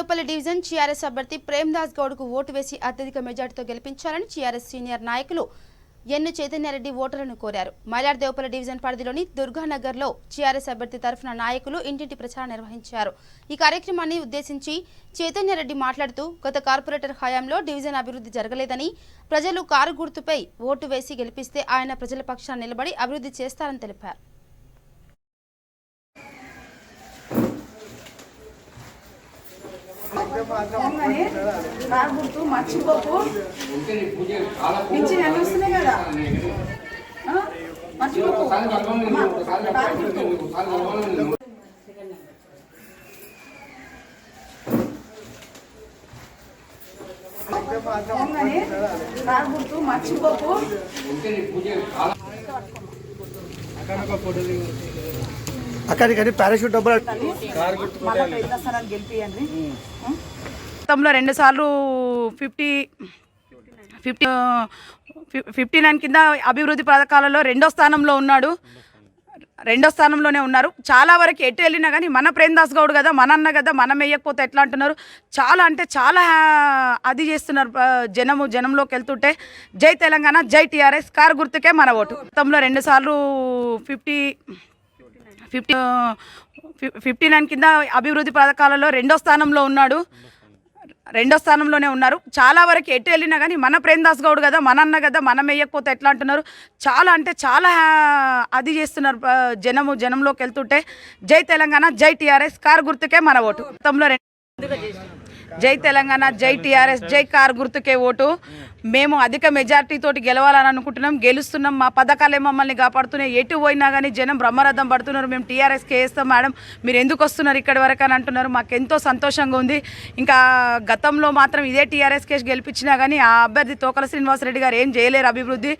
Mailardevpally division TRS అభ్యర్థి Premdas గౌడ్కు vote వేసి అత్యధిక మెజార్టీతో గెలిపించాలని టీఆర్ఎస్ సీనియర్ నాయకులు ఎన్ను చైతన్యారెడ్డి ఓటర్లను కోరారు. మైలార్దేవపల్లి డివిజన్ పరిధిలోని దుర్గానగర్లో టీఆర్ఎస్ అభ్యర్థి తరఫున నాయకులు ఇంటింటి ప్రచారం నిర్వహించారు. ఈ కార్యక్రమాన్ని ఉద్దేశించి చైతన్యారెడ్డి మాట్లాడుతూ గత కార్పొరేటర్ హయాంలో డివిజన్ అభివృద్ధి జరగలేదని, ప్రజలు కారు గుర్తుపై ఓటు వేసి గెలిపిస్తే ఆయన ప్రజల పక్షాన నిలబడి అభివృద్ధి చేస్తారని తెలిపారు. మర్చిపోకు పింఛన్ వస్తున్నాయి కదా మర్చిపోకు గుర్తు మర్చిపోకు అక్కడికని పారాషూట్ డబ్బులు గెలిపియండి. గతంలో 2 సార్లు 59 కింద అభివృద్ధి పథకాలలో రెండో స్థానంలోనే ఉన్నారు. చాలా వరకు ఎటు వెళ్ళినా కానీ మన ప్రేమ్దాస్ గౌడ్ కదా, మన అన్న కదా, మనం వేయకపోతే ఎట్లా అంటున్నారు. చాలా అంటే చాలా అది చేస్తున్నారు. జనంలోకి వెళ్తుంటే జై తెలంగాణ, జై టీఆర్ఎస్, కారు గుర్తుకే మన ఓటు. గతంలో 2 సార్లు 59 కింద అభివృద్ధి పథకాలలో రెండో స్థానంలోనే ఉన్నారు. చాలా వరకు ఎటు వెళ్ళినా కానీ మన ప్రేమ్దాస్ గౌడ్ కదా, మన అన్న కదా, మనం వేయకపోతే ఎట్లా అంటున్నారు. చాలా అంటే చాలా అది చేస్తున్నారు. జనంలోకి వెళ్తుంటే జై తెలంగాణ, జై టీఆర్ఎస్, కారు గుర్తుకే మన ఓటు. గతంలో జై తెలంగాణ, జై టీఆర్ఎస్, జై కారు గుర్తుకే ఓటు. మేము అధిక మెజార్టీ తోటి గెలవాలని అనుకుంటున్నాం, గెలుస్తున్నాం. మా పథకాలే మమ్మల్ని కాపాడుతున్నాయి. ఎటు పోయినా కానీ జనం బ్రహ్మరథం పడుతున్నారు. మేము టీఆర్ఎస్కి వేస్తాం మేడం, మీరు ఎందుకు వస్తున్నారు ఇక్కడి వరకు అని అంటున్నారు. మాకు ఎంతో సంతోషంగా ఉంది. ఇంకా గతంలో మాత్రం ఇదే టీఆర్ఎస్ కేసు గెలిపించినా కానీ ఆ అభ్యర్థి తోకల శ్రీనివాసరెడ్డి గారు ఏం చేయలేరు అభివృద్ధి.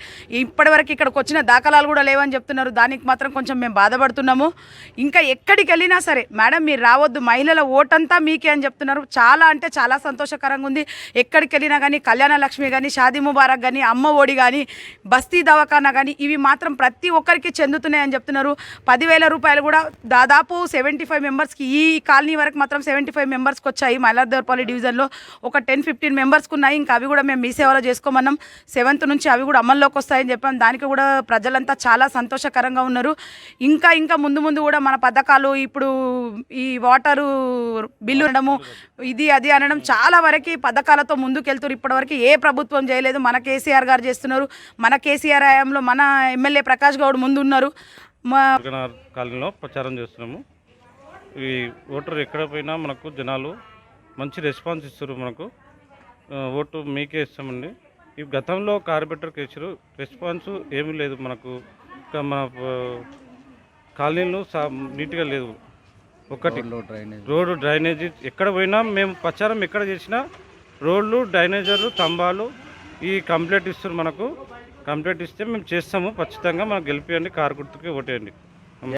ఇప్పటివరకు ఇక్కడికి వచ్చిన దాఖలాలు కూడా లేవని చెప్తున్నారు. దానికి మాత్రం కొంచెం మేము బాధపడుతున్నాము. ఇంకా ఎక్కడికి వెళ్ళినా సరే మేడం మీరు రావద్దు, మహిళల ఓటంతా మీకే అని చెప్తున్నారు. చాలా అంటే చాలా సంతోషకరంగా ఉంది. ఎక్కడికి వెళ్ళినా కానీ కళ్యాణ లక్ష్మి కానీ, షాదీ ముబారక్ కానీ, అమ్మ ఒడి కానీ, బస్తీ దవాఖానా కానీ ఇవి మాత్రం ప్రతి ఒక్కరికి చెందుతున్నాయని చెప్తున్నారు. 10,000 రూపాయలు కూడా దాదాపు 75 మెంబర్స్కి, ఈ కాలనీ వరకు మాత్రం 75 మెంబర్స్కి వచ్చాయి. మైలార్దేవపల్లి డివిజన్లో ఒక 10-15 మెంబర్స్కి ఉన్నాయి. ఇంకా అవి కూడా మేము మీ సేవలో చేసుకోమన్నాం. 7th నుంచి అవి కూడా అమల్లోకి వస్తాయని చెప్పాం. దానికి కూడా ప్రజలంతా చాలా సంతోషకరంగా ఉన్నారు. ఇంకా ముందు కూడా మన పథకాలు, ఇప్పుడు ఈ వాటరు బిల్లు అనడము, ఇది అది అనడం, చాలా వరకు పథకాలతో ముందుకెళ్తారు. ఇప్పటివరకు ఏ ప్రభుత్వం చేయలేదు, మన కేసీఆర్ గారు చేస్తున్నారు. మన కేసీఆర్ హయాంలో మన ఎమ్మెల్యే ప్రకాష్ గౌడ్ ముందు ఉన్నారు. కాలనీలో ప్రచారం చేస్తున్నాము. ఈ ఓటర్ ఎక్కడ పోయినా మనకు జనాలు మంచి రెస్పాన్స్ ఇస్తారు. మనకు ఓటు మీకే ఇస్తామండి. ఈ గతంలో కార్పొరేటర్ కేసులు రెస్పాన్స్ ఏమీ లేదు. మనకు మన కాలనీలు నీట్గా లేదు. ఒకటి రోడ్డు డ్రైనేజీ ఎక్కడ పోయినా మేము ప్రచారం ఎక్కడ చేసినా రోడ్లు, డ్రైనేజర్లు, స్తంభాలు ఈ కంప్లైంట్ ఇస్తారు. మనకు కంప్లైంట్ ఇస్తే మేము చేస్తాము. ఖచ్చితంగా మనకు గెలిపియండి, కారు గుర్తుకి ఓటేయండి.